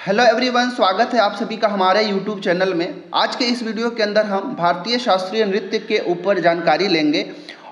Hello everyone, स्वागत है आप सभी का हमारे यूट्यूब चैनल में। आज के इस वीडियो के अंदर हम भारतीय शास्त्रीय नृत्य के ऊपर जानकारी लेंगे।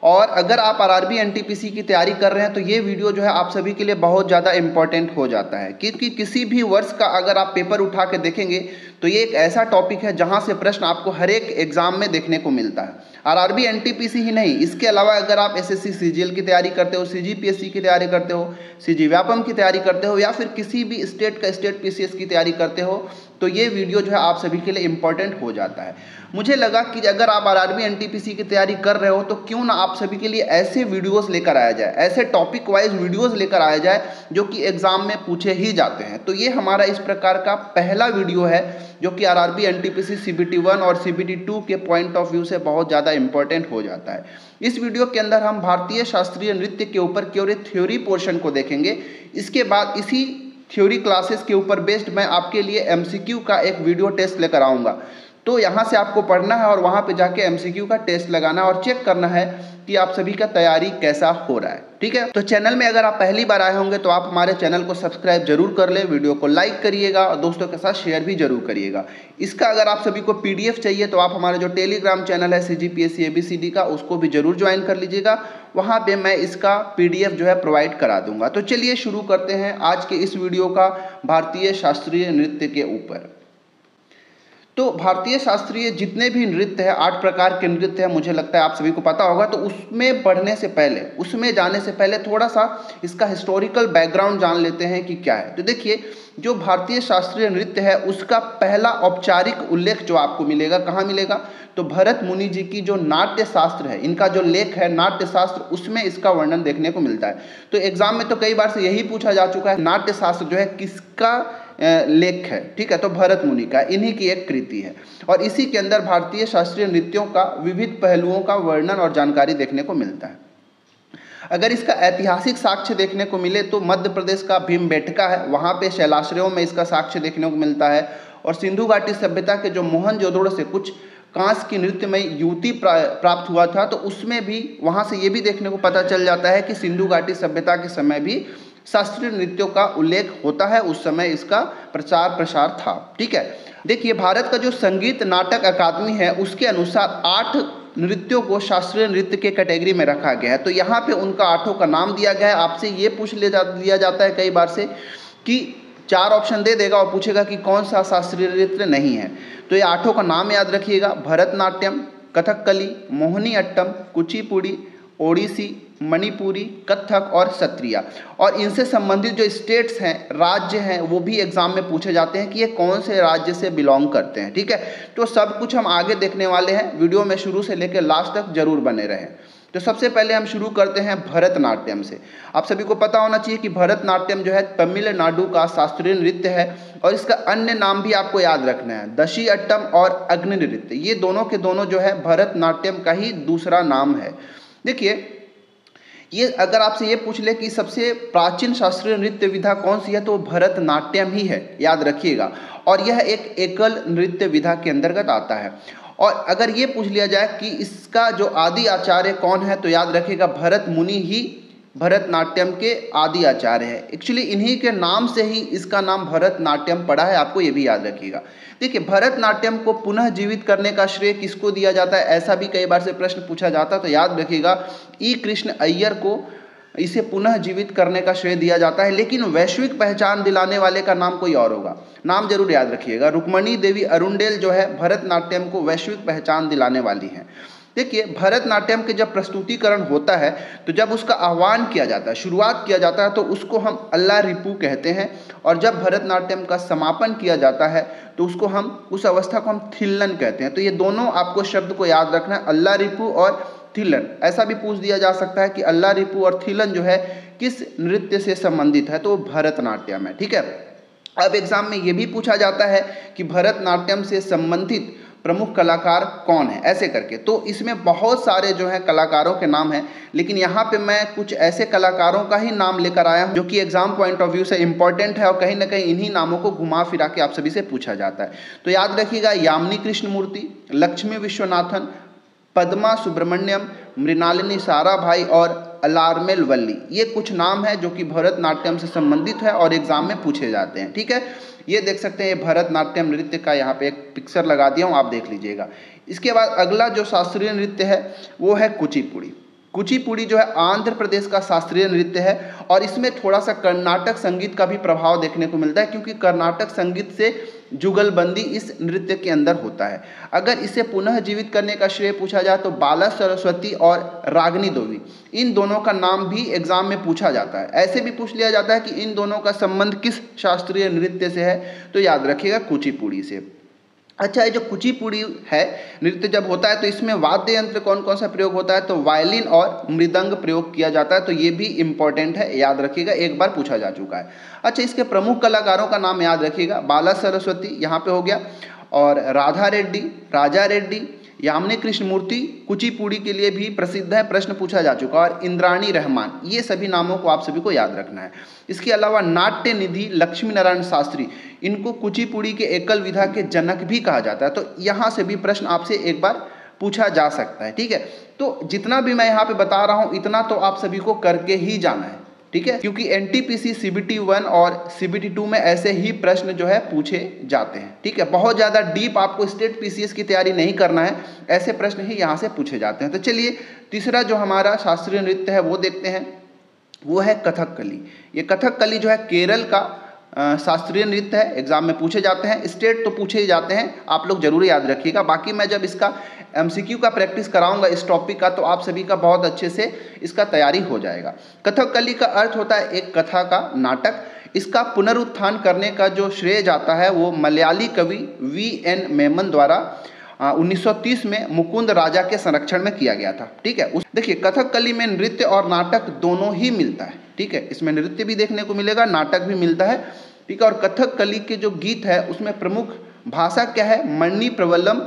और अगर आप आरआरबी एनटीपीसी की तैयारी कर रहे हैं तो ये वीडियो जो है आप सभी के लिए बहुत ज़्यादा इम्पॉर्टेंट हो जाता है, क्योंकि किसी भी वर्ष का अगर आप पेपर उठा के देखेंगे तो ये एक ऐसा टॉपिक है जहाँ से प्रश्न आपको हर एक एग्जाम में देखने को मिलता है। आरआरबी एनटीपीसी ही नहीं, इसके अलावा अगर आप एसएससी सीजीएल की तैयारी करते हो, सीजीपीएससी की तैयारी करते हो, सीजी व्यापम की तैयारी करते हो, या फिर किसी भी स्टेट पीसीएस की तैयारी करते हो, तो ये वीडियो जो है आप सभी के लिए इम्पॉर्टेंट हो जाता है। मुझे लगा कि अगर आप आरआरबी एनटीपीसी की तैयारी कर रहे हो तो क्यों ना आप सभी के लिए ऐसे वीडियोस लेकर आया जाए, ऐसे टॉपिक वाइज वीडियोस लेकर आया जाए जो कि एग्जाम में पूछे ही जाते हैं। तो ये हमारा इस प्रकार का पहला वीडियो है जो कि आरआरबी एनटीपीसी सीबीटी 1 और सीबीटी 2 के पॉइंट ऑफ व्यू से बहुत ज़्यादा इंपॉर्टेंट हो जाता है। इस वीडियो के अंदर हम भारतीय शास्त्रीय नृत्य के ऊपर केवल थ्योरी पोर्शन को देखेंगे। इसके बाद इसी थ्योरी क्लासेस के ऊपर बेस्ड मैं आपके लिए एमसीक्यू का एक वीडियो टेस्ट लेकर आऊँगा। तो यहाँ से आपको पढ़ना है और वहाँ पे जाके एमसीक्यू का टेस्ट लगाना और चेक करना है कि आप सभी का तैयारी कैसा हो रहा है। ठीक है, तो चैनल में अगर आप पहली बार आए होंगे तो आप हमारे चैनल को सब्सक्राइब जरूर कर लें, वीडियो को लाइक करिएगा और दोस्तों के साथ शेयर भी जरूर करिएगा। इसका अगर आप सभी को पीडीएफ चाहिए तो आप हमारे जो टेलीग्राम चैनल है सीजीपीएससी एबीसीडी का, उसको भी जरूर ज्वाइन कर लीजिएगा। वहाँ पे मैं इसका पीडीएफ जो है प्रोवाइड करा दूंगा। तो चलिए शुरू करते हैं आज के इस वीडियो का भारतीय शास्त्रीय नृत्य के ऊपर। तो भारतीय शास्त्रीय जितने भी नृत्य है, 8 प्रकार के नृत्य है, मुझे लगता है आप सभी को पता होगा। तो उसमें पढ़ने से पहले, उसमें जाने से पहले थोड़ा सा इसका हिस्टोरिकल बैकग्राउंड जान लेते हैं कि क्या है। तो देखिए, जो भारतीय शास्त्रीय नृत्य है उसका पहला औपचारिक उल्लेख जो आपको मिलेगा, कहाँ मिलेगा, तो भरत मुनि जी की जो नाट्य शास्त्र है, इनका जो लेख है नाट्य शास्त्र, उसमें इसका वर्णन देखने को मिलता है। तो एग्जाम में तो कई बार से यही पूछा जा चुका है, नाट्य शास्त्र जो है किसका लेख है। ठीक है, तो भरत मुनि का, इन्हीं की एक कृति है। और इसी के अंदर भारतीय शास्त्रीय नृत्यों का विविध पहलुओं का वर्णन और जानकारी देखने को मिलता है। अगर इसका ऐतिहासिक साक्ष्य देखने को मिले तो मध्य प्रदेश का भीमबेटका है, वहाँ पे शैलाश्रयों में इसका साक्ष्य देखने को मिलता है। और सिंधु घाटी सभ्यता के जो मोहनजोदड़ो से कुछ कांस की नृत्यमयी युवती प्राप्त हुआ था, तो उसमें भी वहाँ से ये भी देखने को पता चल जाता है कि सिंधु घाटी सभ्यता के समय भी शास्त्रीय नृत्यों का उल्लेख होता है, उस समय इसका प्रचार प्रसार था। ठीक है, देखिए, भारत का जो संगीत नाटक अकादमी है उसके अनुसार 8 नृत्यों को शास्त्रीय नृत्य के कैटेगरी में रखा गया है। तो यहाँ पे उनका 8 का नाम दिया गया है। आपसे ये पूछ लिया जाता है कई बार से कि 4 ऑप्शन दे देगा और पूछेगा कि कौन सा शास्त्रीय नृत्य नहीं है। तो ये 8 का नाम याद रखिएगा: भरतनाट्यम, कथकली, मोहिनी अट्टम, कुचिपुड़ी, ओडिसी, मणिपुरी, कथक और सत्रिया। और इनसे संबंधित जो स्टेट्स हैं, राज्य हैं, वो भी एग्जाम में पूछे जाते हैं कि ये कौन से राज्य से बिलोंग करते हैं। ठीक है, तो सब कुछ हम आगे देखने वाले हैं, वीडियो में शुरू से लेकर लास्ट तक जरूर बने रहें। तो सबसे पहले हम शुरू करते हैं भरतनाट्यम से। आप सभी को पता होना चाहिए कि भरतनाट्यम जो है तमिलनाडु का शास्त्रीय नृत्य है और इसका अन्य नाम भी आपको याद रखना है, दशी अट्टम और अग्नि नृत्य। ये दोनों के दोनों जो है भरतनाट्यम का ही दूसरा नाम है। देखिए, ये अगर आपसे ये पूछ ले कि सबसे प्राचीन शास्त्रीय नृत्य विधा कौन सी है, तो भरतनाट्यम ही है, याद रखिएगा। और यह एक एकल नृत्य विधा के अंतर्गत आता है। और अगर ये पूछ लिया जाए कि इसका जो आदि आचार्य कौन है, तो याद रखिएगा भरत मुनि ही भरतनाट्यम के आदि आचार्य है। एक्चुअली इन्हीं के नाम से ही इसका नाम भरतनाट्यम पड़ा है, आपको ये भी याद रखिएगा। देखिए, भरतनाट्यम को पुनः जीवित करने का श्रेय किसको दिया जाता है, ऐसा भी कई बार से प्रश्न पूछा जाता है। तो याद रखिएगा ई कृष्ण अय्यर को इसे पुनः जीवित करने का श्रेय दिया जाता है। लेकिन वैश्विक पहचान दिलाने वाले का नाम कोई और होगा, नाम जरूर याद रखिएगा। रुक्मणी देवी अरुंडेल जो है भरतनाट्यम को वैश्विक पहचान दिलाने वाली हैं। देखिए, भरतनाट्यम के जब प्रस्तुतिकरण होता है तो जब उसका आह्वान किया जाता है, शुरुआत किया जाता है, तो उसको हम अल्लाह रिपू कहते हैं। और जब भरतनाट्यम का समापन किया जाता है तो उसको हम, उस अवस्था को हम थिल्लन कहते हैं। तो ये दोनों आपको शब्द को याद रखना है, अल्लाह रिपू और थिल्लन। ऐसा भी पूछ दिया जा सकता है कि अल्लाह रिपू और थिल्लन जो है किस नृत्य से संबंधित है, तो भरतनाट्यम है। ठीक है, अब एग्जाम में ये भी पूछा जाता है कि भरतनाट्यम से संबंधित प्रमुख कलाकार कौन है, ऐसे करके। तो इसमें बहुत सारे जो हैं कलाकारों के नाम हैं, लेकिन यहाँ पे मैं कुछ ऐसे कलाकारों का ही नाम लेकर आया हूँ जो कि एग्जाम पॉइंट ऑफ व्यू से इंपॉर्टेंट है और कहीं ना कहीं इन्हीं नामों को घुमा फिरा के आप सभी से पूछा जाता है। तो याद रखिएगा: यामिनी कृष्णमूर्ति, लक्ष्मी विश्वनाथन, पद्मा सुब्रमण्यम, मृणालिनी साराभाई और अलार्मेल वल्ली, ये कुछ नाम है जो कि भरतनाट्यम से संबंधित है और एग्जाम में पूछे जाते हैं। ठीक है, ये देख सकते हैं, ये भरतनाट्यम नृत्य का यहाँ पे एक पिक्चर लगा दिया हूँ, आप देख लीजिएगा। इसके बाद अगला जो शास्त्रीय नृत्य है वो है कुचिपुड़ी। कुचिपुड़ी जो है आंध्र प्रदेश का शास्त्रीय नृत्य है और इसमें थोड़ा सा कर्नाटक संगीत का भी प्रभाव देखने को मिलता है, क्योंकि कर्नाटक संगीत से जुगलबंदी इस नृत्य के अंदर होता है। अगर इसे पुनः जीवित करने का श्रेय पूछा जाए तो बाला सरस्वती और रागनी देवी, इन दोनों का नाम भी एग्जाम में पूछा जाता है। ऐसे भी पूछ लिया जाता है कि इन दोनों का संबंध किस शास्त्रीय नृत्य से है, तो याद रखिएगा कुचिपुड़ी से। अच्छा, ये जो कुचिपुड़ी है नृत्य जब होता है तो इसमें वाद्य यंत्र कौन कौन सा प्रयोग होता है, तो वायलिन और मृदंग प्रयोग किया जाता है, तो ये भी इंपॉर्टेंट है, याद रखिएगा, एक बार पूछा जा चुका है। अच्छा, इसके प्रमुख कलाकारों का नाम याद रखिएगा, बाला सरस्वती यहाँ पे हो गया, और राधा रेड्डी, राजा रेड्डी, यामिनी कृष्णमूर्ति कुचिपुड़ी के लिए भी प्रसिद्ध है, प्रश्न पूछा जा चुका, और इंद्राणी रहमान, ये सभी नामों को आप सभी को याद रखना है। इसके अलावा नाट्य निधि लक्ष्मी नारायण शास्त्री, इनको कुचिपुड़ी के एकल विधा के जनक भी कहा जाता है, तो यहाँ से भी प्रश्न आपसे एक बार पूछा जा सकता है। ठीक है, तो जितना भी मैं यहाँ पे बता रहा हूँ इतना तो आप सभी को करके ही जाना है। ठीक है, क्योंकि एनटीपीसी CBT 1 और CBT 2 में ऐसे ही प्रश्न जो है पूछे जाते हैं। ठीक है, बहुत ज़्यादा डीप आपको स्टेट PCS की तैयारी नहीं करना है, ऐसे प्रश्न ही यहाँ से पूछे जाते हैं। तो चलिए तीसरा जो हमारा शास्त्रीय नृत्य है वो देखते हैं, वो है कथकली। ये कथकली जो है केरल का शास्त्रीय नृत्य है, एग्जाम में पूछे जाते हैं, स्टेट तो पूछे ही जाते हैं, आप लोग जरूर याद रखिएगा। बाकी मैं जब इसका MCQ का प्रैक्टिस कराऊंगा इस टॉपिक का, तो आप सभी का बहुत अच्छे से इसका तैयारी हो जाएगा। कथकली का अर्थ होता है एक कथा का नाटक। इसका पुनरुत्थान करने का जो श्रेय जाता है वो मलयाली कवि VN मेमन द्वारा 1930 में मुकुंद राजा के संरक्षण में किया गया था। ठीक है, देखिए कथकली में नृत्य और नाटक दोनों ही मिलता है। ठीक है, इसमें नृत्य भी देखने को मिलेगा, नाटक भी मिलता है। ठीक है, और कथकली के जो गीत है उसमें प्रमुख भाषा क्या है, मणि प्रवलम।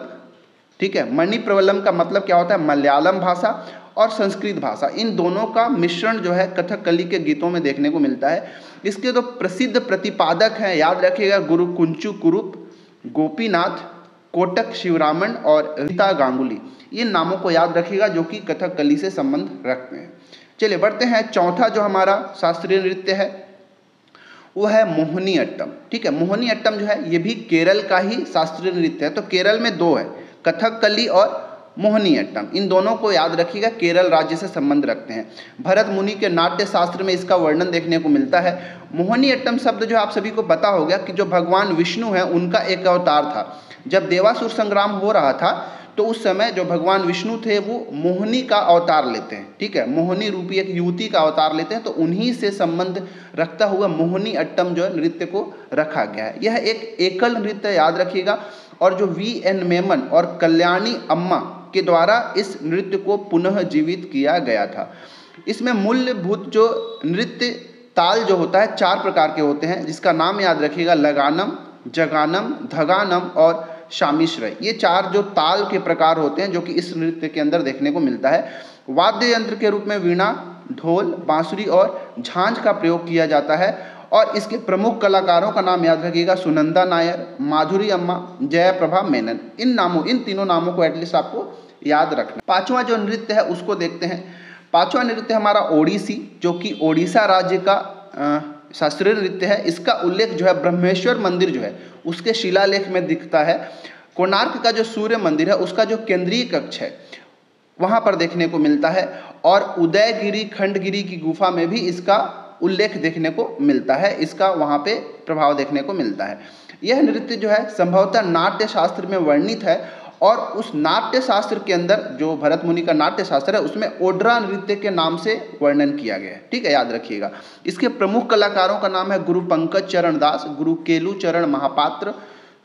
ठीक है, मणि प्रवलम का मतलब क्या होता है, मलयालम भाषा और संस्कृत भाषा, इन दोनों का मिश्रण जो है कथकली के गीतों में देखने को मिलता है। इसके तो प्रसिद्ध प्रतिपादक हैं, याद रखिएगा, गुरु कुंचु कुरुप, गोपीनाथ, कोटक शिवरामन और रीता गांगुली, इन नामों को याद रखिएगा जो कि कथकली से संबंध रखते हैं। चलिए बढ़ते हैं, चौथा जो हमारा शास्त्रीय नृत्य है वो है मोहिनी अट्टम। ठीक है, मोहिनी अट्टम जो है ये भी केरल का ही शास्त्रीय नृत्य है। तो केरल में दो है, कथकली और मोहिनी अट्टम, इन दोनों को याद रखिएगा, केरल राज्य से संबंध रखते हैं। भरत मुनि के नाट्य शास्त्र में इसका वर्णन देखने को मिलता है। मोहिनी अट्टम शब्द जो आप सभी को पता हो गया कि जो भगवान विष्णु है उनका एक अवतार था। जब देवासुर संग्राम हो रहा था तो उस समय जो भगवान विष्णु थे वो मोहिनी का अवतार लेते हैं। ठीक है, मोहिनी रूपी एक युवती का अवतार लेते हैं, तो उन्हीं से संबंध रखता हुआ मोहिनी अट्टम जो है नृत्य को रखा गया है। यह एक एकल नृत्य, याद रखिएगा, और जो VN मेमन और कल्याणी अम्मा के द्वारा इस नृत्य को पुनः जीवित किया गया था। इसमें मूलभूत जो नृत्य ताल जो होता है 4 प्रकार के होते हैं, जिसका नाम याद रखिएगा, लगानम, जगानम, धगानम और शामिश्रय। ये 4 जो ताल के प्रकार होते हैं जो कि इस नृत्य के अंदर देखने को मिलता है। वाद्य यंत्र के रूप में वीणा, ढोल, बांसुरी और झांझ का प्रयोग किया जाता है, और इसके प्रमुख कलाकारों का नाम याद रखिएगा, सुनंदा नायर, माधुरी अम्मा, जयप्रभा मेनन। इन तीनों नामों को एटलीस्ट आपको याद रखना। 5वां जो नृत्य है उसको देखते हैं। 5वां नृत्य हमारा ओडिसी, जो कि ओडिशा राज्य का शास्त्रीय नृत्य है। इसका उल्लेख जो है ब्रह्मेश्वर मंदिर जो है उसके शिलालेख में दिखता है। कोणार्क का जो सूर्य मंदिर है उसका जो केंद्रीय कक्ष है वहाँ पर देखने को मिलता है, और उदयगिरी खंडगिरी की गुफा में भी इसका उल्लेख देखने को मिलता है, इसका वहाँ पे प्रभाव देखने को मिलता है। यह नृत्य जो है संभवतः नाट्य शास्त्र में वर्णित है, और उस नाट्य शास्त्र के अंदर जो भरत मुनि का नाट्य शास्त्र है उसमें ओड्रा नृत्य के नाम से वर्णन किया गया है। ठीक है, याद रखिएगा। इसके प्रमुख कलाकारों का नाम है गुरु पंकज चरण दास, गुरु केलू चरण महापात्र,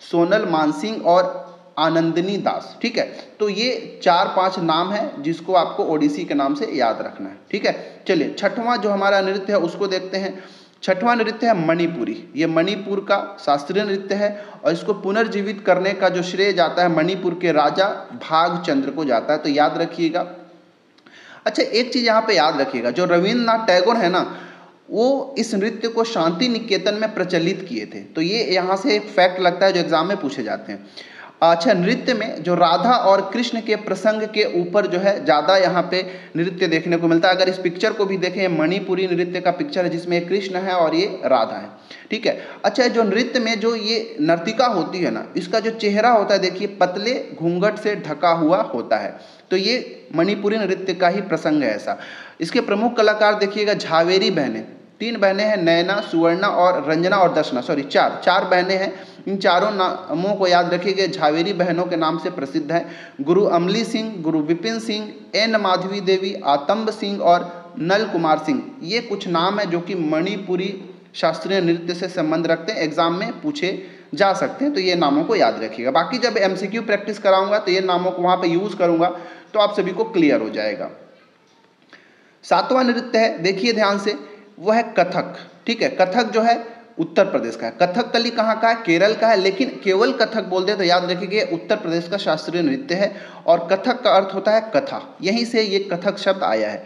सोनल मानसिंह और आनंदनी दास। ठीक है, तो ये 4-5 नाम है जिसको आपको ओडिसी के नाम से याद रखना है। ठीक है, चलिए 6वां जो हमारा नृत्य है उसको देखते हैं। 6वां नृत्य है मणिपुरी। ये मणिपुर का शास्त्रीय नृत्य है, और इसको पुनर्जीवित करने का जो श्रेय जाता है मणिपुर के राजा भागचंद्र को जाता है, तो याद रखिएगा। अच्छा, एक चीज़ यहाँ पे याद रखिएगा, जो रविंद्रनाथ टैगोर है ना, वो इस नृत्य को शांति निकेतन में प्रचलित किए थे। तो ये यहाँ से एक फैक्ट लगता है जो एग्जाम में पूछे जाते हैं। अच्छा, नृत्य में जो राधा और कृष्ण के प्रसंग के ऊपर जो है ज़्यादा यहाँ पे नृत्य देखने को मिलता है। अगर इस पिक्चर को भी देखें, मणिपुरी नृत्य का पिक्चर है जिसमें कृष्ण है और ये राधा है, ठीक है। अच्छा, जो नृत्य में जो ये नर्तिका होती है ना, इसका जो चेहरा होता है देखिए पतले घूंघट से ढका हुआ होता है, तो ये मणिपुरी नृत्य का ही प्रसंग है ऐसा। इसके प्रमुख कलाकार देखिएगा झावेरी बहनें, 3 बहनें हैं, नैना, सुवर्णा और रंजना और दर्शना, सॉरी 4 बहनें हैं। इन चारों नामों को याद रखिएगा, झावेरी बहनों के नाम से प्रसिद्ध है। गुरु अमली सिंह, गुरु विपिन सिंह, एन माधवी देवी, आतंब सिंह और नल कुमार सिंह, ये कुछ नाम है जो कि मणिपुरी शास्त्रीय नृत्य से संबंध रखते हैं, एग्जाम में पूछे जा सकते हैं, तो ये नामों को याद रखिएगा। बाकी जब MCQ प्रैक्टिस कराऊंगा तो ये नामों को वहाँ पे यूज़ करूँगा तो आप सभी को क्लियर हो जाएगा। 7वां नृत्य है, देखिए ध्यान से, वो है कथक, ठीक है। कथक जो है उत्तर प्रदेश का है। कथकली कहाँ का है? केरल का है, लेकिन केवल कथक बोल दे तो याद रखिए उत्तर प्रदेश का शास्त्रीय नृत्य है और कथक का अर्थ होता है कथा, यहीं से ये कथक शब्द आया है।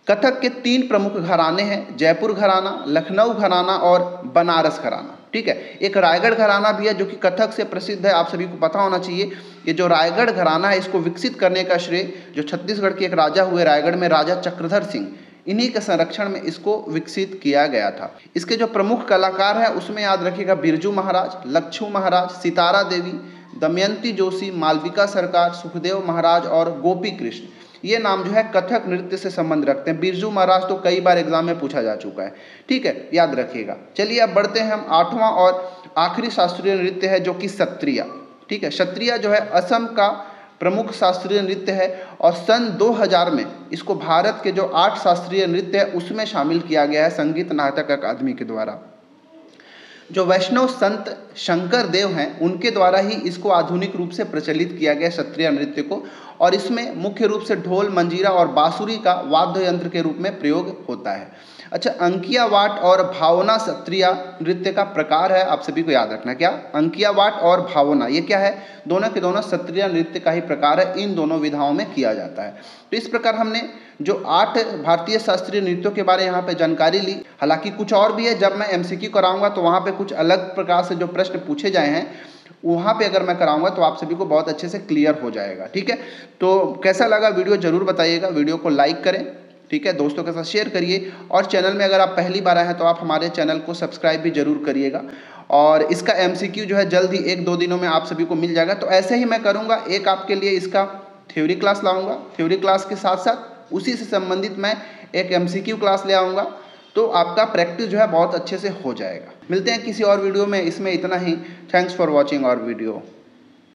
कथक के 3 प्रमुख घराने हैं, जयपुर घराना, लखनऊ घराना और बनारस घराना, ठीक है। एक रायगढ़ घराना भी है जो कि कथक से प्रसिद्ध है, आप सभी को पता होना चाहिए। ये जो रायगढ़ घराना है इसको विकसित करने का श्रेय जो छत्तीसगढ़ के एक राजा हुए रायगढ़ में, राजा चक्रधर सिंह, इन्हीं के संरक्षण में इसको विकसित किया गया था। इसके जो प्रमुख कलाकार हैं उसमें याद रखिएगा बिरजू महाराज, लच्छू महाराज, सितारा देवी, दमयंती जोशी, मालविका सरकार, सुखदेव महाराज और गोपी कृष्ण, ये नाम जो है कथक नृत्य से संबंध रखते हैं। बिरजू महाराज तो कई बार एग्जाम में पूछा जा चुका है, ठीक है, याद रखिएगा। चलिए अब बढ़ते हैं हम 8वां और आखिरी शास्त्रीय नृत्य है जो कि सत्रिया, ठीक है। सत्रिया जो है असम का प्रमुख शास्त्रीय नृत्य है और सन 2000 में इसको भारत के जो 8 शास्त्रीय नृत्य है उसमें शामिल किया गया है संगीत नाटक अकादमी के द्वारा। जो वैष्णव संत शंकर देव हैं उनके द्वारा ही इसको आधुनिक रूप से प्रचलित किया गया सत्रिया नृत्य को, और इसमें मुख्य रूप से ढोल, मंजीरा और बांसुरी का वाद्य यंत्र के रूप में प्रयोग होता है। अच्छा, अंकिया वाट और भावना सत्रिया नृत्य का प्रकार है, आप सभी को याद रखना। क्या? अंकिया वाट और भावना, ये क्या है? दोनों के दोनों सत्रिया नृत्य का ही प्रकार है, इन दोनों विधाओं में किया जाता है। तो इस प्रकार हमने जो 8 भारतीय शास्त्रीय नृत्यों के बारे यहाँ पे जानकारी ली। हालांकि कुछ और भी है, जब मैं MCQ कराऊंगा तो वहाँ पे कुछ अलग प्रकार से जो प्रश्न पूछे जाए हैं वहाँ पे अगर मैं कराऊंगा तो आप सभी को बहुत अच्छे से क्लियर हो जाएगा, ठीक है। तो कैसा लगा वीडियो जरूर बताइएगा, वीडियो को लाइक करें, ठीक है, दोस्तों के साथ शेयर करिए, और चैनल में अगर आप पहली बार आए हैं तो आप हमारे चैनल को सब्सक्राइब भी जरूर करिएगा। और इसका MCQ जो है जल्द ही 1-2 दिनों में आप सभी को मिल जाएगा। तो ऐसे ही मैं करूँगा, एक आपके लिए इसका थ्योरी क्लास लाऊंगा, थ्योरी क्लास के साथ साथ उसी से संबंधित मैं एक MCQ क्लास ले आऊँगा, तो आपका प्रैक्टिस जो है बहुत अच्छे से हो जाएगा। मिलते हैं किसी और वीडियो में, इसमें इतना ही। Thanks for watching our video.